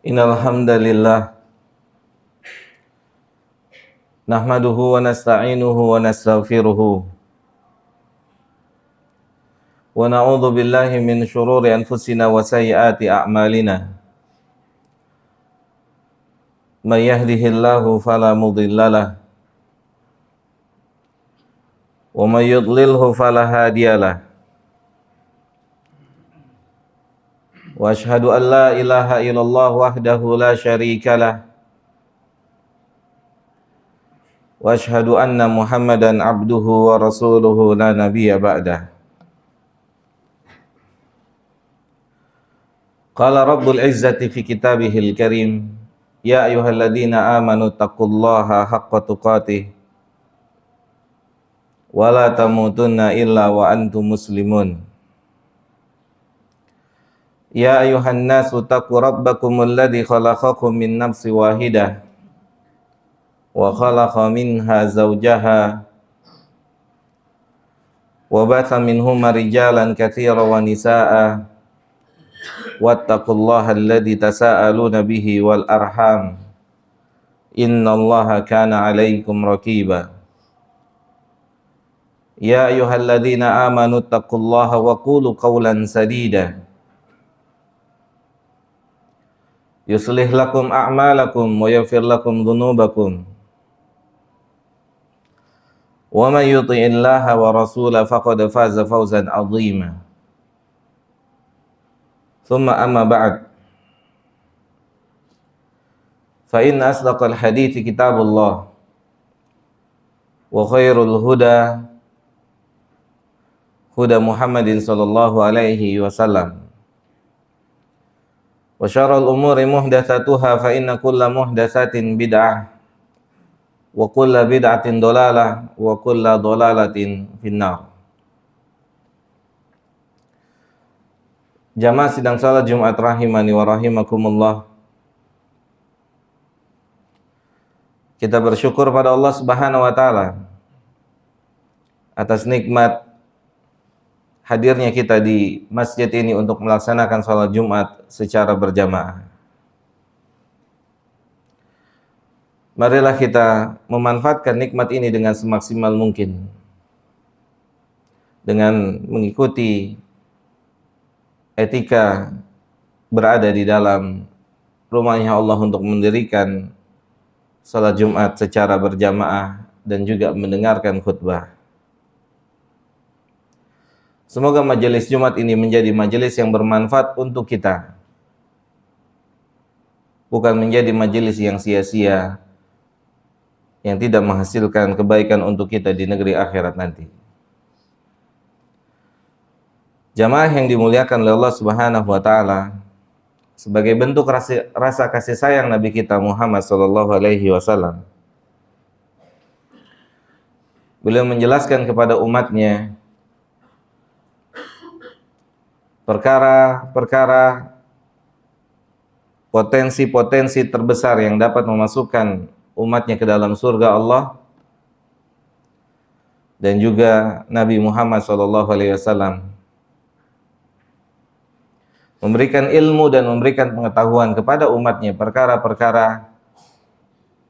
Innal hamdalillah nahmaduhu wa nasta'inuhu wa nastaghfiruhu wa na'udzu billahi min shururi anfusina wa sayyiati a'malina. May yahdihillahu fala mudhillalah wa may yudlilhu fala hadiyalah. Wa asyhadu an la ilaha illallah wahdahu la syarikalah wa asyhadu anna Muhammadan abduhu wa rasuluhu la nabiyya ba'dah. Qala Rabbul Izzati fi kitabihil karim, ya ayyuhalladzina amanu taqullaha haqqa tuqatih wa la tamutunna illa wa antum muslimun. Ya ayyuhan nasu taqu rabbakumul ladzi khalaqakum min nafsin wahidah wa khalaqa minha zawjaha wa batha minhuma rijalan katsiran wa nisaa'a wattaqullaha alladzi tasaaluna bihi wal arham innallaha kana 'alaikum raqiba. Ya ayyuhalladzina amanu taqullaha wa qulu qawlan sadida yuslih lakum a'malakum wa yaghfir lakum dhunubakum wa man yuti'illaha wa rasulahu faqad faza fawzan 'azima. Thumma amma ba'd, fa inna asdaqal hadithi kitabullah wa khairul huda huda Muhammadin sallallahu alaihi wasallam wa syarrul umuri muhdatsatuha fa inna kulla muhdatsatin bid'ah wa kulla bid'atin dhalalah wa kulla dhalalatin finnar. Jamaah sidang salat Jumat rahimani wa rahimakumullah. Kita bersyukur pada Allah Subhanahu wa taala atas nikmat hadirnya kita di masjid ini untuk melaksanakan salat Jumat secara berjamaah. Marilah kita memanfaatkan nikmat ini dengan semaksimal mungkin, dengan mengikuti etika berada di dalam rumahnya Allah untuk mendirikan salat Jumat secara berjamaah dan juga mendengarkan khutbah. Semoga majelis Jumat ini menjadi majelis yang bermanfaat untuk kita, bukan menjadi majelis yang sia-sia, yang tidak menghasilkan kebaikan untuk kita di negeri akhirat nanti. Jamaah yang dimuliakan oleh Allah Subhanahu wa taala, sebagai bentuk rasa kasih sayang Nabi kita Muhammad sallallahu alaihi wasallam, beliau menjelaskan kepada umatnya perkara-perkara potensi-potensi terbesar yang dapat memasukkan umatnya ke dalam surga Allah, dan juga Nabi Muhammad SAW memberikan ilmu dan memberikan pengetahuan kepada umatnya perkara-perkara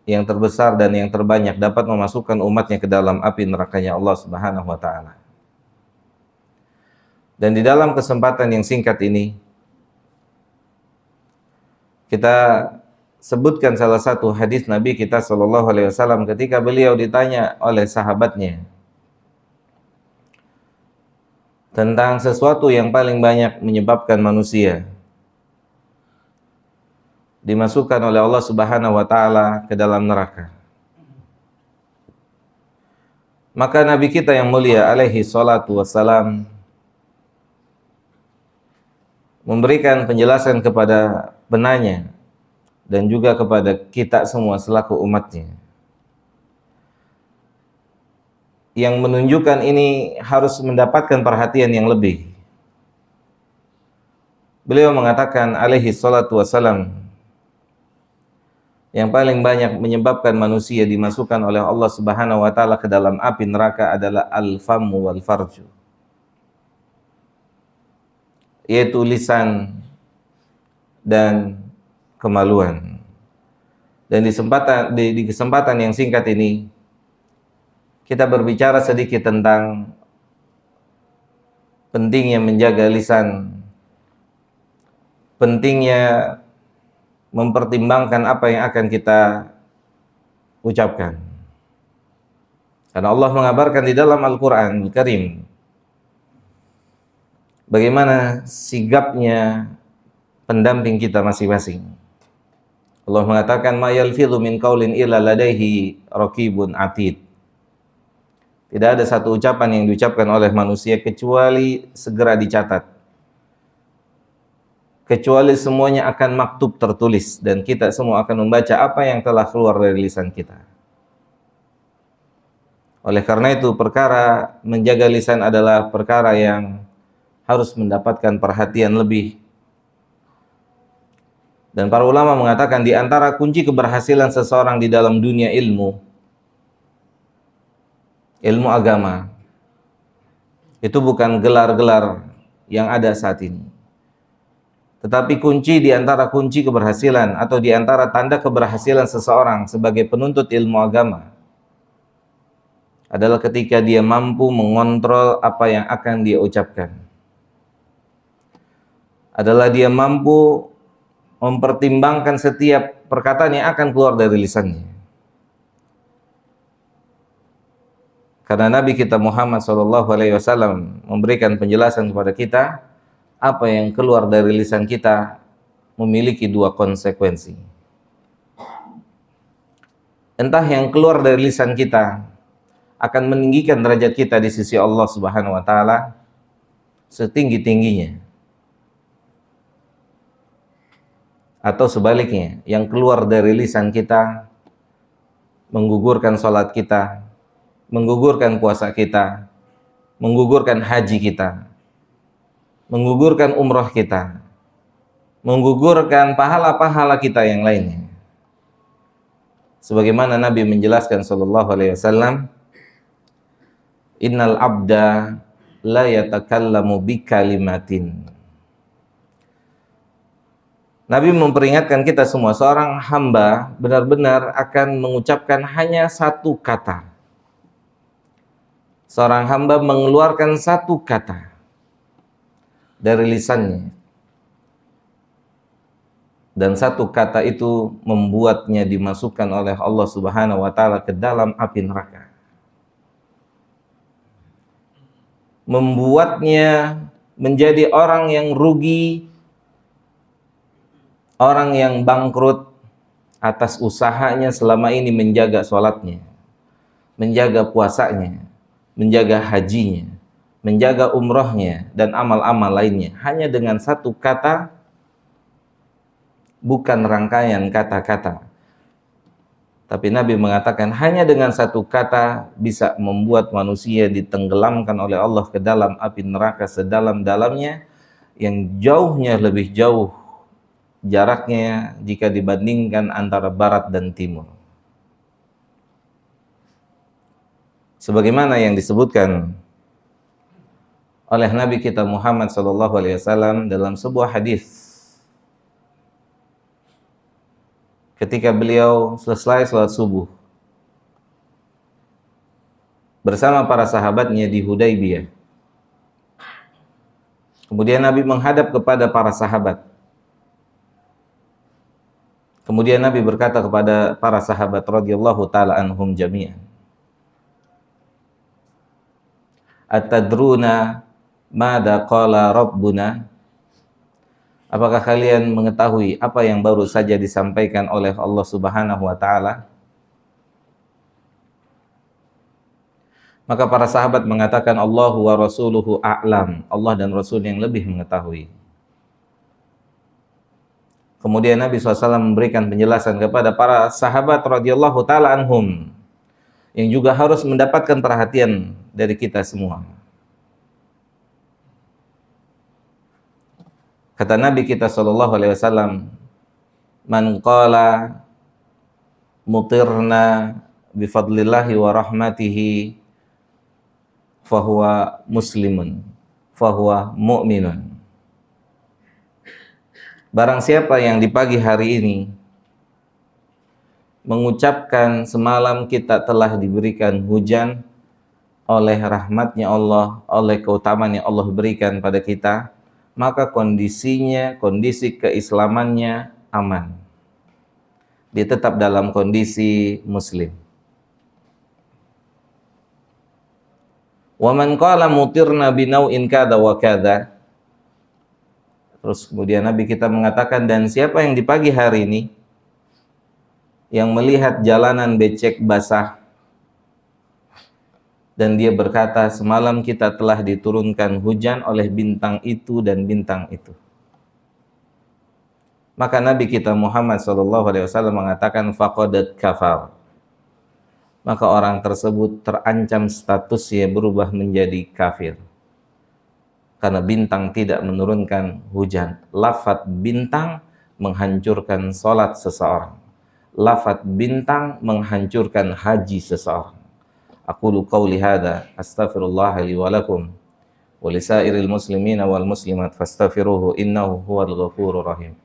yang terbesar dan yang terbanyak dapat memasukkan umatnya ke dalam api nerakanya Allah Subhanahu wa taala. Dan di dalam kesempatan yang singkat ini kita sebutkan salah satu hadis Nabi kita sallallahu alaihi wasallam ketika beliau ditanya oleh sahabatnya tentang sesuatu yang paling banyak menyebabkan manusia dimasukkan oleh Allah Subhanahu wa taala ke dalam neraka. Maka Nabi kita yang mulia alaihi salatu wassalam memberikan penjelasan kepada penanya dan juga kepada kita semua selaku umatnya, yang menunjukkan ini harus mendapatkan perhatian yang lebih. Beliau mengatakan alaihi salatu wassalam, yang paling banyak menyebabkan manusia dimasukkan oleh Allah Subhanahu wa taala ke dalam api neraka adalah al-famu wal farju, yaitu lisan dan kemaluan. Dan di kesempatan yang singkat ini kita berbicara sedikit tentang pentingnya menjaga lisan, pentingnya mempertimbangkan apa yang akan kita ucapkan. Karena Allah mengabarkan di dalam Al-Qur'an Al-Karim bagaimana sigapnya pendamping kita masing-masing. Allah mengatakan ma yalfidhu min qaulin illa ladaihi raqibun atid. Tidak ada satu ucapan yang diucapkan oleh manusia kecuali segera dicatat. Kecuali semuanya akan maktub tertulis dan kita semua akan membaca apa yang telah keluar dari lisan kita. Oleh karena itu perkara menjaga lisan adalah perkara yang harus mendapatkan perhatian lebih. Dan para ulama mengatakan di antara kunci keberhasilan seseorang di dalam dunia ilmu agama itu bukan gelar-gelar yang ada saat ini. Tetapi kunci di antara kunci keberhasilan atau di antara tanda keberhasilan seseorang sebagai penuntut ilmu agama adalah ketika dia mampu mengontrol apa yang akan dia ucapkan. Adalah dia mampu mempertimbangkan setiap perkataan yang akan keluar dari lisannya. Karena Nabi kita Muhammad SAW memberikan penjelasan kepada kita, apa yang keluar dari lisan kita memiliki dua konsekuensi. Entah yang keluar dari lisan kita akan meninggikan derajat kita di sisi Allah Subhanahu wa taala setinggi-tingginya. Atau sebaliknya, yang keluar dari lisan kita menggugurkan salat kita, menggugurkan puasa kita, menggugurkan haji kita, menggugurkan umrah kita, menggugurkan pahala-pahala kita yang lainnya. Sebagaimana Nabi menjelaskan sallallahu alaihi wasallam, innal abda la yatakallamu bikalimatin. Nabi memperingatkan kita semua, seorang hamba benar-benar akan mengucapkan hanya satu kata. Seorang hamba mengeluarkan satu kata dari lisannya. Dan satu kata itu membuatnya dimasukkan oleh Allah Subhanahu wa taala ke dalam api neraka. Membuatnya menjadi orang yang rugi, orang yang bangkrut atas usahanya selama ini menjaga sholatnya, menjaga puasanya, menjaga hajinya, menjaga umrohnya, dan amal-amal lainnya. Hanya dengan satu kata, bukan rangkaian kata-kata. Tapi Nabi mengatakan hanya dengan satu kata bisa membuat manusia ditenggelamkan oleh Allah ke dalam api neraka sedalam-dalamnya, yang jauhnya lebih jauh jaraknya jika dibandingkan antara barat dan timur. Sebagaimana yang disebutkan oleh Nabi kita Muhammad SAW dalam sebuah hadis, ketika beliau selesai sholat subuh bersama para sahabatnya di Hudaybiyah. Kemudian Nabi menghadap kepada para sahabat. Kemudian Nabi berkata kepada para sahabat radhiyallahu taala anhum jami'an, atadruna mada qala rabbuna? Apakah kalian mengetahui apa yang baru saja disampaikan oleh Allah Subhanahu wa taala? Maka para sahabat mengatakan Allahu wa rasuluhu a'lam. Allah dan Rasul yang lebih mengetahui. Kemudian Nabi SAW memberikan penjelasan kepada para sahabat radhiyallahu ta'ala anhum, yang juga harus mendapatkan perhatian dari kita semua. Kata Nabi kita SAW, man qala mutirna bifadlillahi wa rahmatihi fahuwa muslimun, fahuwa mu'minun. Barang siapa yang di pagi hari ini mengucapkan semalam kita telah diberikan hujan oleh rahmatnya Allah, oleh keutamaan yang Allah berikan pada kita, maka kondisinya, kondisi keislamannya aman. Dia tetap dalam kondisi muslim. Wa man qala mutirna binau'in kada wa kada. Terus kemudian Nabi kita mengatakan, dan siapa yang di pagi hari ini yang melihat jalanan becek basah dan dia berkata, semalam kita telah diturunkan hujan oleh bintang itu dan bintang itu. Maka Nabi kita Muhammad SAW mengatakan, faqad kafar. Maka orang tersebut terancam statusnya berubah menjadi kafir. Karena bintang tidak menurunkan hujan. Lafaz bintang menghancurkan salat seseorang. Lafaz bintang menghancurkan haji seseorang. Aqulu qawli hadza astaghfirullah li wa lakum wa lisairil muslimina wal muslimat fastaghfiruhu innahu huwal ghafurur rahim.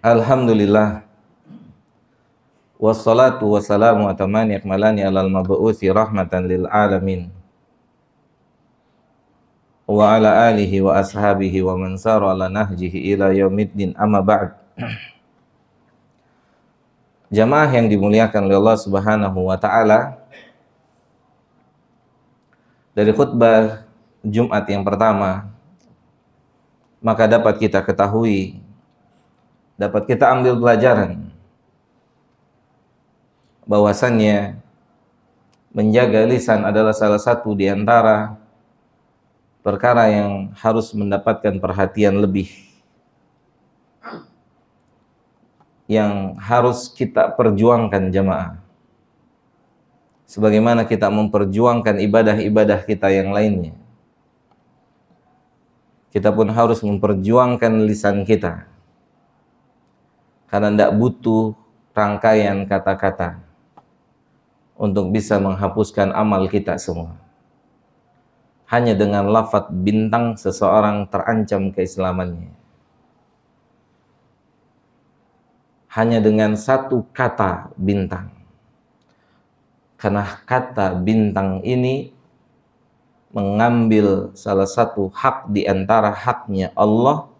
Alhamdulillah wassalatu wassalamu atamani akmalani alal mab'uthi rahmatan lil alamin wa ala alihi wa ashabihi wa man sara ala nahjihi ila yaumiddin, amma ba'd. Jamaah yang dimuliakan oleh Allah Subhanahu wa taala, dari khutbah Jumat yang pertama maka dapat kita ketahui, dapat kita ambil pelajaran bahwasannya menjaga lisan adalah salah satu di antara perkara yang harus mendapatkan perhatian lebih, yang harus kita perjuangkan jamaah. Sebagaimana kita memperjuangkan ibadah-ibadah kita yang lainnya, kita pun harus memperjuangkan lisan kita. Karena tidak butuh rangkaian kata-kata untuk bisa menghapuskan amal kita semua. Hanya dengan lafaz bintang seseorang terancam keislamannya. Hanya dengan satu kata bintang. Karena kata bintang ini mengambil salah satu hak di antara haknya Allah,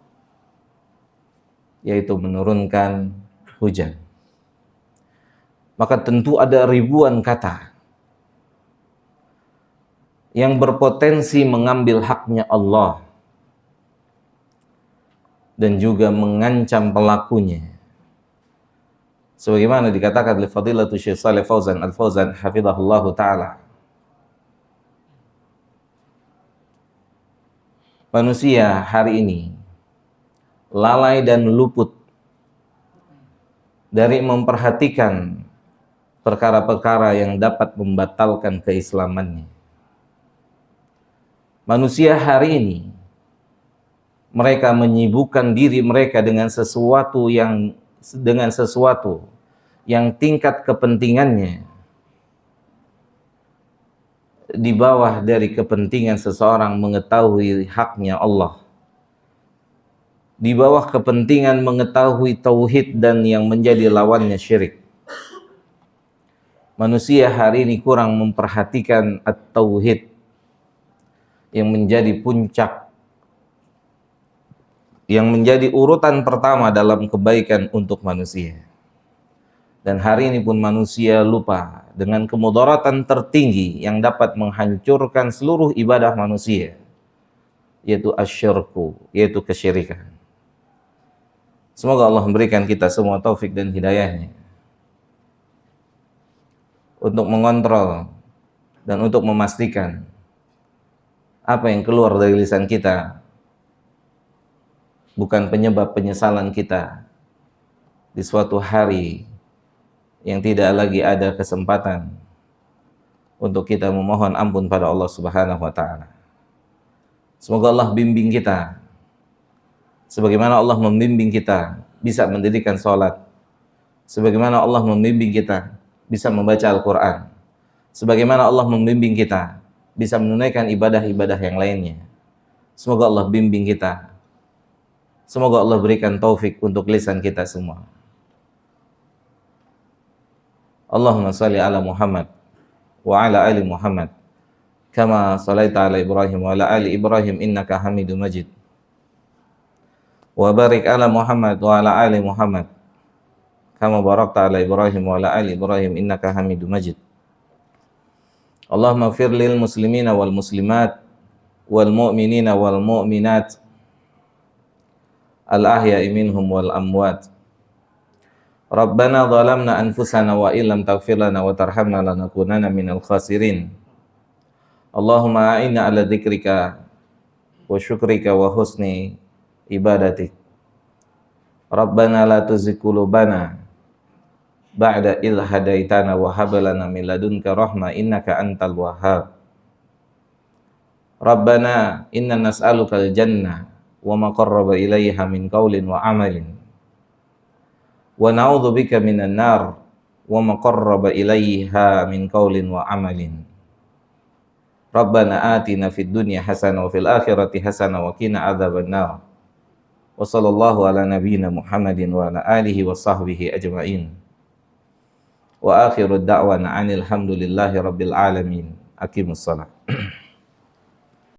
yaitu menurunkan hujan. Maka tentu ada ribuan kata yang berpotensi mengambil haknya Allah dan juga mengancam pelakunya. Sebagaimana dikatakan oleh Fadilatul Syekh Shalih Fauzan Al-Fauzan hafizahullahu taala, manusia hari ini lalai dan luput dari memperhatikan perkara-perkara yang dapat membatalkan keislamannya. Manusia hari ini mereka menyibukkan diri mereka dengan sesuatu yang tingkat kepentingannya di bawah dari kepentingan seseorang mengetahui haknya Allah, di bawah kepentingan mengetahui tauhid dan yang menjadi lawannya syirik. Manusia hari ini kurang memperhatikan at-tauhid yang menjadi puncak, yang menjadi urutan pertama dalam kebaikan untuk manusia. Dan hari ini pun manusia lupa dengan kemudaratan tertinggi yang dapat menghancurkan seluruh ibadah manusia, yaitu asyirku, yaitu kesyirikan. Semoga Allah memberikan kita semua taufik dan hidayahnya untuk mengontrol dan untuk memastikan apa yang keluar dari lisan kita bukan penyebab penyesalan kita di suatu hari yang tidak lagi ada kesempatan untuk kita memohon ampun pada Allah Subhanahu wa taala. Semoga Allah bimbing kita sebagaimana Allah membimbing kita bisa mendirikan salat, sebagaimana Allah membimbing kita bisa membaca Al-Quran, sebagaimana Allah membimbing kita bisa menunaikan ibadah-ibadah yang lainnya. Semoga Allah bimbing kita. Semoga Allah berikan taufik untuk lisan kita semua. Allahumma salli ala Muhammad wa ala ali Muhammad kama salaita ala Ibrahim wa ala ali Ibrahim innaka Hamidum Majid. Wa barik ala Muhammad wa ala ali Muhammad kama barakta ala Ibrahim wa ala ali Ibrahim innaka Hamidum Majid. Allahumma ighfir lil muslimina wal muslimat wal mu'minina wal mu'minat al ahya'i minhum wal amwat. Rabbana zalamna anfusana wa illam taghfir lana wa tarhamna lanakunanna minal khasirin. Allahumma a'inna ala dzikrika wa syukrika wa husni ibadatik. Rabbana la tuzigh qulubana ba'da idh hadaitana wa hab lana min ladunka rahmah innaka antal wahhab. Rabbana inna nas'aluka al-jannah wa ma qarraba ilaiha min qaulin wa amalin. Wa na'udzubika minan nar wa ma qarraba ilaiha min qaulin wa amalin. Rabbana atina fid dunya hasanah wa fil akhirati hasanah wa qina adzabannar. Wa sallallahu ala nabiyyina Muhammadin wa ala alihi wa sahbihi ajma'in. Wa akhiru da'wana 'anil hamdulillahi rabbil alamin. Aqimus shalah.